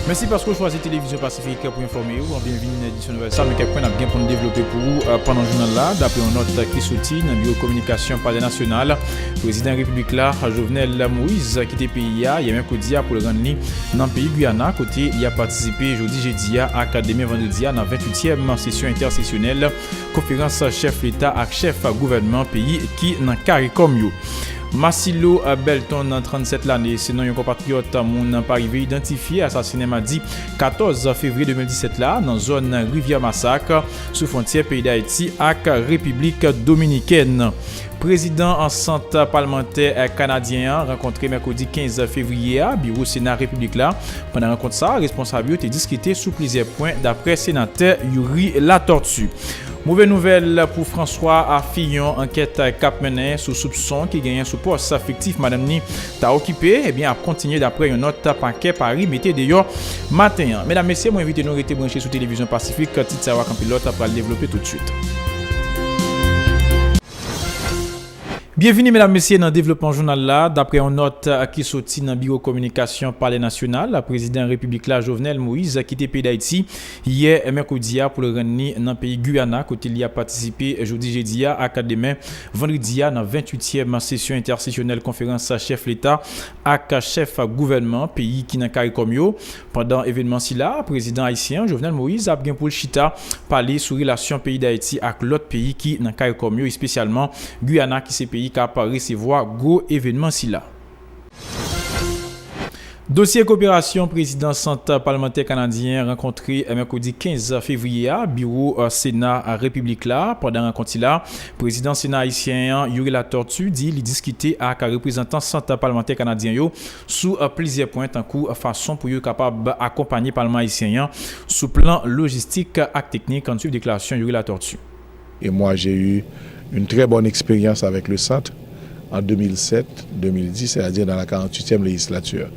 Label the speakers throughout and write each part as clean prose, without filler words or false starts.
Speaker 1: Merci parce que vous choisissez Télévision Pacifique pour informer vous. Bienvenue dans l'édition nouvelle. Ça, mais quelqu'un a bien pour nous développer pour vous pendant le journal là. D'après une note qui sortit dans le bureau de communication Palais National, le président de la République là, Jovenel Moïse, qui était pays hier, il y a même qu'au dia pour le rendre dans le pays Guyana. Côté, il a participé jeudi à demain vendredi dans la 28e session intersessionnelle conférence chef l'État avec chef gouvernement pays qui dans CARICOM yo. Massilo Belton, 37 l'année, sinon un compatriote mon pas arrivé identifié, assassiné mardi 14 février 2017 là, dans zone Rivière Massacre, sous frontière pays d'Haïti avec République Dominicaine. Président en centre parlementaire canadien rencontré mercredi 15 février à bureau Sénat République là. Pendant la rencontre ça, responsable était discuté sous plusieurs points d'après sénateur Yuri Latortue. Mauvaise nouvelle pour François Fillon, enquête cap mené sous soupçon qui gagne sous poste fictif madame ni t'a occupé et bien a continué d'après une note paquet Paris mettez d'ailleurs matin. Mesdames messieurs, moi invité nous rester branchés sur Télévision Pacifique titre savoir quand pilote après le développer tout de suite. Bienvenue mesdames messieurs dans le développement journal là. D'après une note qui sortit dans le bureau de communication Palais National, le président de la République là, Jovenel Moïse a quitté le pays d'Haïti hier mercredi pour le rendre dans le pays Guyana. Côté il a participé jeudi à demain vendredi dans la 28e session intersessionnelle conférence chef l'État avec chef gouvernement pays qui dans CARICOM yo. Pendant événement ci là, président haïtien Jovenel Moïse a bien pour le chita parler sur relation pays d'Haïti avec l'autre pays qui dans CARICOM yo, spécialement Guyana qui c'est pays qui a recevoir gros événement si là. Dossier coopération président centre parlementaire canadien rencontré mercredi 15 février à bureau Sénat République là. Pendant rencontre là, président Sénat haïtien Yuri Latortue dit il discuter avec représentant centre parlementaire canadien yo sous plusieurs points en coup façon pour yo capable accompagner parlement haïtien sous plan logistique et technique en suivant déclaration Yuri Latortue.
Speaker 2: Et moi j'ai eu une très bonne expérience avec le centre en 2007-2010, c'est-à-dire dans la 48e législature.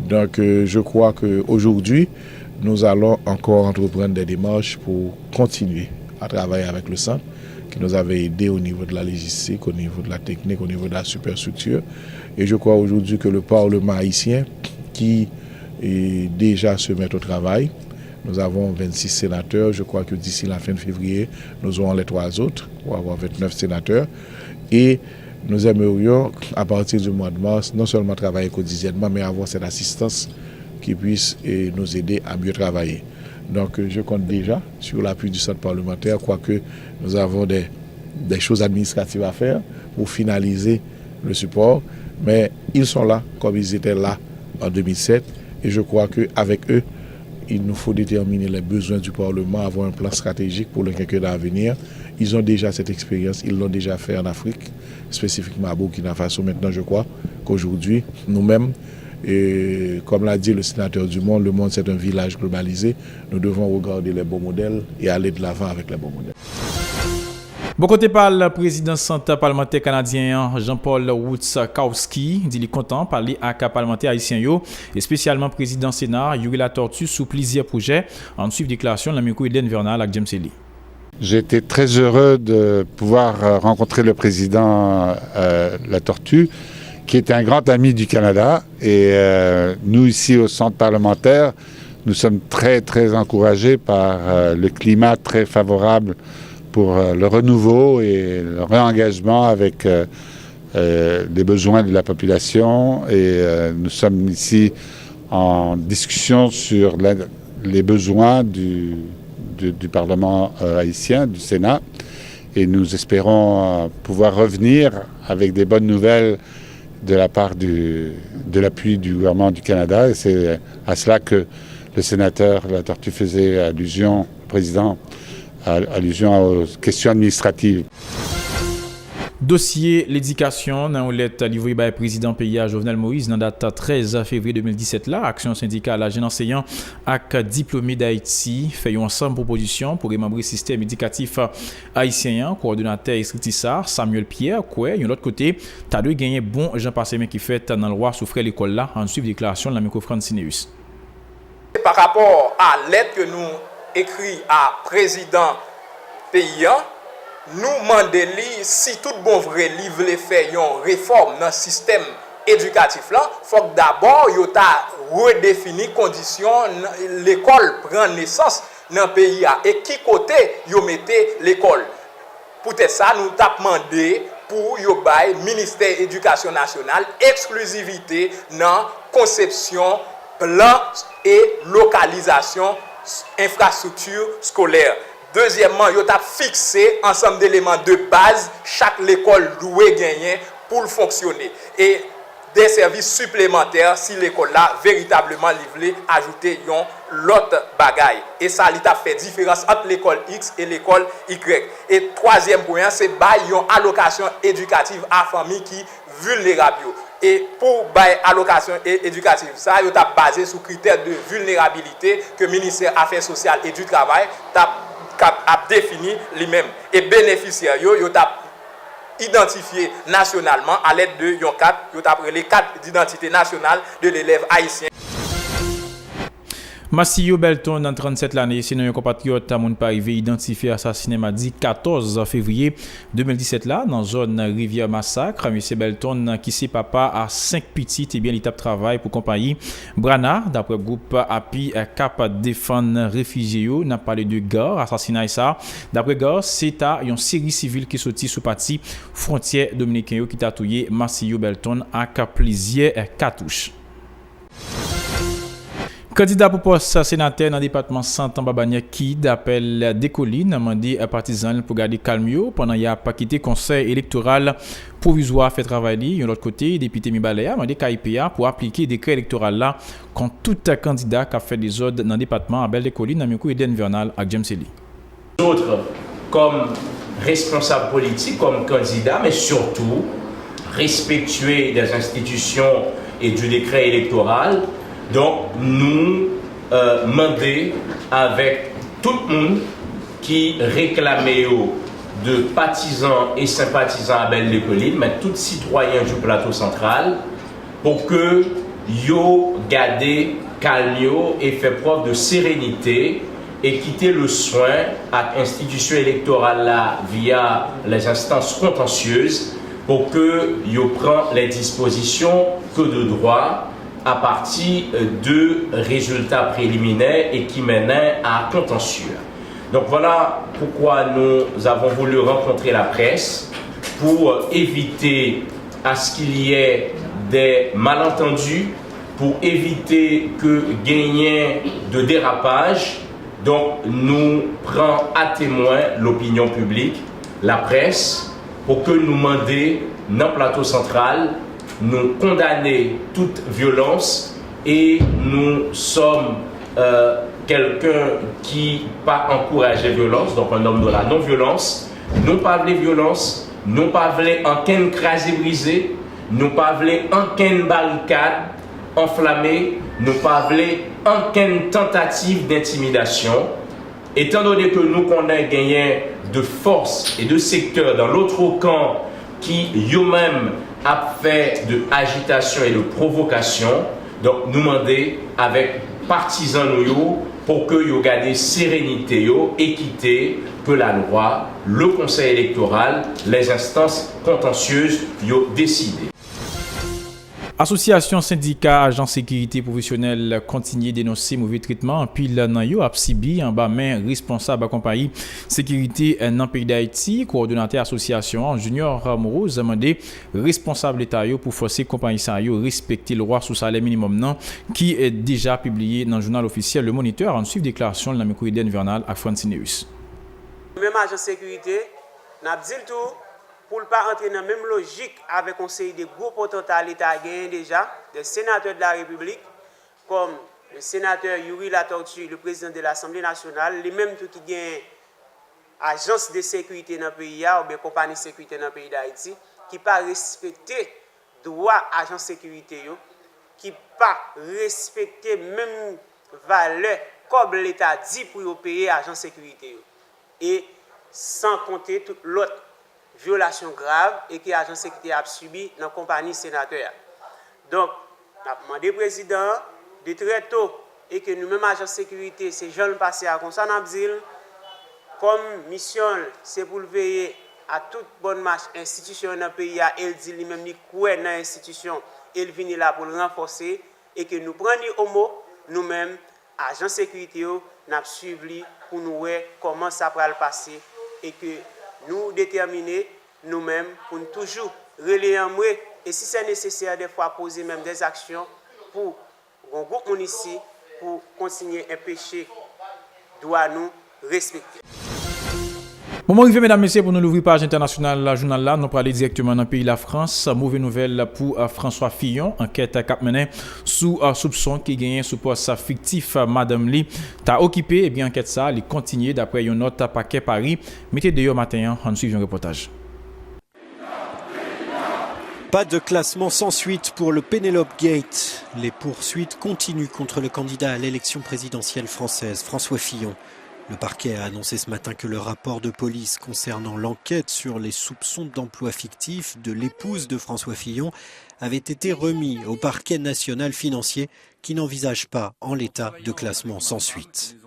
Speaker 2: Donc je crois qu'aujourd'hui, nous allons encore entreprendre des démarches pour continuer à travailler avec le centre qui nous avait aidé au niveau de la logistique, au niveau de la technique, au niveau de la superstructure. Et je crois aujourd'hui que le Parlement haïtien qui est déjà se met au travail. Nous avons 26 sénateurs. Je crois que d'ici la fin de février, nous aurons les 3 autres pour avoir 29 sénateurs. Et nous aimerions, à partir du mois de mars, non seulement travailler quotidiennement, mais avoir cette assistance qui puisse nous aider à mieux travailler. Donc, je compte déjà sur l'appui du centre parlementaire, quoique nous avons des choses administratives à faire pour finaliser le support. Mais ils sont là, comme ils étaient là en 2007. Et je crois qu'avec eux, il nous faut déterminer les besoins du Parlement, avoir un plan stratégique pour le quinquennat à venir. Ils ont déjà cette expérience, ils l'ont déjà fait en Afrique, spécifiquement à Burkina Faso. Maintenant, je crois qu'aujourd'hui, nous-mêmes, et comme l'a dit le sénateur Dumont, le monde c'est un village globalisé. Nous devons regarder les bons modèles et aller de l'avant avec les bons modèles.
Speaker 1: Bon côté par le président centre parlementaire canadien Jean-Paul Woods-Kowski, dit il content parler avec parlementaire haïtien yo et spécialement président Sénat Yuri Latortue sous plusieurs projets en suivant déclaration de la micro Eden Vernal avec James Eli.
Speaker 3: J'ai été très heureux de pouvoir rencontrer le président Latortue qui est un grand ami du Canada et nous ici au centre parlementaire, nous sommes très très encouragés par le climat très favorable pour le renouveau et le réengagement avec les besoins de la population. Et nous sommes ici en discussion sur les besoins du Parlement haïtien, du Sénat. Et nous espérons pouvoir revenir avec des bonnes nouvelles de la part de l'appui du gouvernement du Canada. Et c'est à cela que le sénateur Latortue faisait allusion, président, allusion aux questions administratives.
Speaker 1: Dossier l'éducation dans une lettre livrée par le président pays Jovenel Moïse dans date 13 février 2017 là, action syndicale à jeunes enseignants avec diplômés d'Haïti fait ensemble proposition pour remembrer le système éducatif haïtien. Coordonnateur Estrictissar Samuel Pierre quoi de l'autre côté t'as de gagner bon Jean Passemen qui fait dans le roi souffrir l'école là en suivant déclaration de la micro Francineus.
Speaker 4: Par rapport à l'aide que nous écrit à président paysan, nous demandons si tout bon vrai livre les fait une réforme dans le système éducatif là, faut que d'abord yo ta redéfini condition l'école prend naissance dans le pays et qui côté yo mettez l'école. Peut-être ça nous t'a demandé pour yo bay ministère éducation nationale exclusivité dans conception, plan et localisation infrastructure scolaire. Deuxièmement, yo t'a fixé ensemble d'éléments de base chaque l'école doit gagner pour fonctionner et des services supplémentaires si l'école là véritablement livré ajouter l'autre bagaille et ça il t'a fait différence entre l'école X et l'école Y. Et troisième point c'est bail une allocation éducative à famille qui vulnérable. Et pour bail allocation éducative ça yo t'a basé sur critères de vulnérabilité que ministère Affaires sociales et du travail a défini lui-même et bénéficiaires yo t'a identifié nationalement à l'aide de les cartes d'identité nationale de l'élève haïtien.
Speaker 1: Massio Belton, dans 37 l'année, sinon un compatriote à mon arrivé identifié assassiné mardi 14 février 2017 là dans zone Rivière Massacre. Monsieur Belton qui c'est papa à 5 petites et bien l'étape travail pour compagnie Brana d'après groupe API Cap défendre réfugiés n'a parlé de gare assassinat ça. D'après gare c'est à une série civile qui sorti sous partie frontière dominicaine qui t'a tué Massio Belton à plusieurs cartouches. Candidat pour poste sénateur dans le département Santan-Babania qui d'appel des collines a demandé à partisans pour garder calme pendant qu'il a pas quitté conseil électoral provisoire fait travailler. De l'autre côté, député Mibalea a demandé KIPA pour appliquer décret électoral là contre tout candidat qui a fait des ordres dans le département à Belle des Collines dans micro Eden Vernal avec James Eli.
Speaker 5: D'autres comme responsables politiques, comme candidats, mais surtout respectueux des institutions et du décret électoral. Donc, nous demandons avec tout le monde qui réclamait de partisans et sympathisants à Belle des Collines, mais tous citoyens du plateau central, pour que yo gardez calme et fait preuve de sérénité et quitter le soin à l'institution électorale là via les instances contentieuses pour que yo prend les dispositions que de droit à partir de résultats préliminaires et qui menaient à contentieux. Donc voilà pourquoi nous avons voulu rencontrer la presse pour éviter à ce qu'il y ait des malentendus, pour éviter que gagne de dérapage. Donc nous prenons à témoin l'opinion publique, la presse, pour que nous demandions dans le plateau central nous condamner toute violence et nous sommes quelqu'un qui pas encourager violence, donc un homme de la non-violence, nous pas de violence, nous pas aucune crasé brisé, nous pas aucune barricade enflammée, nous pas aucune tentative d'intimidation. Étant donné que nous connaissons gagné de force et de secteur dans l'autre camp qui eux-mêmes a fait de agitation et de provocation, donc nous demander avec partisans nous pour que vous gardez sérénité, équité, que la loi, le conseil électoral, les instances contentieuses ont décidé.
Speaker 1: Association syndicat agents sécurité professionnelle continue dénoncer mauvais traitement puis nan yo a subi en bas main responsable compagnie sécurité dans pays d'Haïti coordonnateur association Junior Moroz demandé responsable état pour forcer compagnie ça yo respecter le droit sous salaire minimum non qui est déjà publié dans le journal officiel Le Moniteur en suivre déclaration de la micro Eden Vernal à Francineus.
Speaker 6: Même agent sécurité n'a dit tout pour ne pas entrer dans la même logique avec un conseil de gros potentiels l'État gagné déjà, des sénateurs de la République, comme le sénateur Yuri Latortue, le président de l'Assemblée nationale, les mêmes qui gagnent agence de sécurité dans le pays, ou bien compagnie de sécurité dans le pays d'Haïti, qui pas respecter droit agent de sécurité, qui pas respecter même valeur comme l'État dit pour payer agent de sécurité. Et sans compter toute l'autre violation grave et que l'agent de sécurité a subi dans la compagnie sénateur. Donc, nous avons demandé au président de très tôt et que nous-mêmes, agents de sécurité, ces jeunes passés à Constant comme mission, c'est pour veiller à toute bonne marche institution dans le pays, et il dit lui-même, il croit dans l'institution il vient là pour le renforcer et que nous prenons au mot, nous-mêmes, agents sécurité, nous suivons pour nous voir comment ça va le passer et que nous déterminer nous-mêmes pour nous toujours relayer en moi et si c'est nécessaire des fois poser même des actions pour un groupe ici pour continuer un péché doit nous respecter.
Speaker 1: Moment arrivé, mesdames, messieurs, pour nous l'ouvrir page internationale, la journal là, nous parler directement dans le pays de la France. Mauvaise nouvelle pour François Fillon, enquête cap mené sous soupçon qui gagne sous poste fictif Madame Li. T'a occupé, et bien enquête ça, il continue d'après une note paquet Paris. Mettez d'ailleurs matin, on suit un reportage.
Speaker 7: Pas de classement sans suite pour le Penelope Gate. Les poursuites continuent contre le candidat à l'élection présidentielle française, François Fillon. Le parquet a annoncé ce matin que le rapport de police concernant l'enquête sur les soupçons d'emploi fictif de l'épouse de François Fillon avait été remis au parquet national financier qui n'envisage pas en l'état de classement sans suite.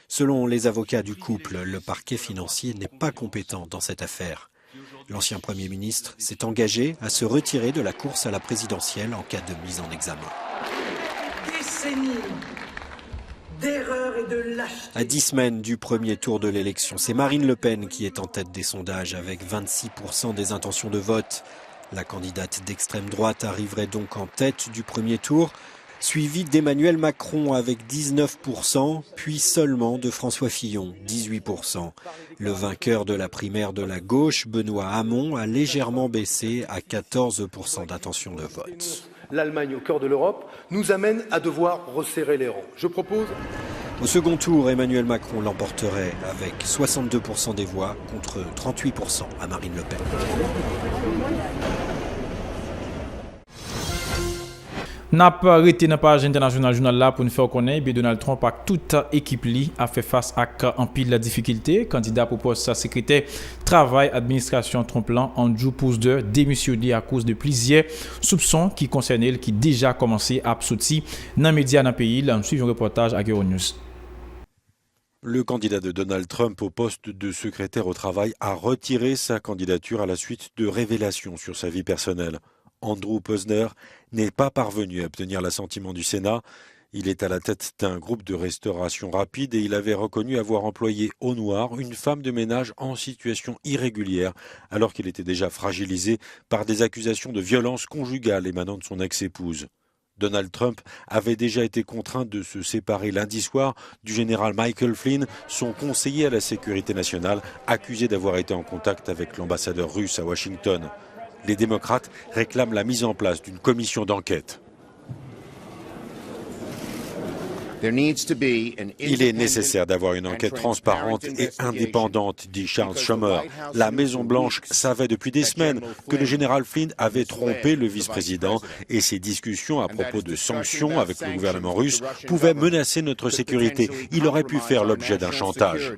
Speaker 7: Selon les avocats du couple, le parquet financier n'est pas compétent dans cette affaire. L'ancien Premier ministre s'est engagé à se retirer de la course à la présidentielle en cas de mise en examen. D'erreur et de lâcheté. À 10 semaines du premier tour de l'élection, c'est Marine Le Pen qui est en tête des sondages avec 26% des intentions de vote. La candidate d'extrême droite arriverait donc en tête du premier tour, suivie d'Emmanuel Macron avec 19%, puis seulement de François Fillon, 18%. Le vainqueur de la primaire de la gauche, Benoît Hamon, a légèrement baissé à 14% d'intention de vote.
Speaker 8: L'Allemagne au cœur de l'Europe nous amène à devoir resserrer les rangs. Je propose...
Speaker 7: Au second tour, Emmanuel Macron l'emporterait avec 62% des voix contre 38% à Marine Le Pen.
Speaker 1: N'a pas arrêté dans la page internationale journal là pour nous faire connaître que Donald Trump a toute équipe li a fait face à un pile de difficultés. Candidat pour poste secrétaire travail administration Trump là Andrew Puzder démissionné à cause de plusieurs soupçons qui concernaient qui déjà commencé à sortir dans les médias dans le pays. Là, on suit un reportage à Euronews.
Speaker 9: Le candidat de Donald Trump au poste de secrétaire au travail a retiré sa candidature à la suite de révélations sur sa vie personnelle. Andrew Puzder n'est pas parvenu à obtenir l'assentiment du Sénat. Il est à la tête d'un groupe de restauration rapide et il avait reconnu avoir employé au noir une femme de ménage en situation irrégulière alors qu'il était déjà fragilisé par des accusations de violence conjugale émanant de son ex-épouse. Donald Trump avait déjà été contraint de se séparer lundi soir du général Michael Flynn, son conseiller à la sécurité nationale, accusé d'avoir été en contact avec l'ambassadeur russe à Washington. Les démocrates réclament la mise en place d'une commission d'enquête. Il est nécessaire d'avoir une enquête transparente et indépendante, dit Charles Schumer. La Maison-Blanche savait depuis des semaines que le général Flynn avait trompé le vice-président et ces discussions à propos de sanctions avec le gouvernement russe pouvaient menacer notre sécurité. Il aurait pu faire l'objet d'un chantage.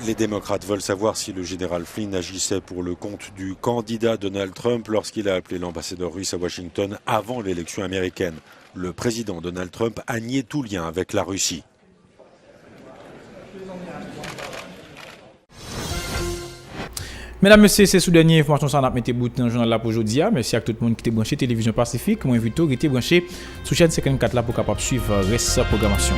Speaker 9: Les démocrates veulent savoir si le général Flynn agissait pour le compte du candidat Donald Trump lorsqu'il a appelé l'ambassadeur russe à Washington avant l'élection américaine. Le président Donald Trump a nié tout lien avec la Russie.
Speaker 1: Mesdames, messieurs, c'est sous dernière information ça n'a pas mis bout dans le journal là pour aujourd'hui. Merci à tout le monde qui était branché Télévision Pacifique. Moi invite à rester branché sur chaîne 54 là pour capable suivre reste programmation.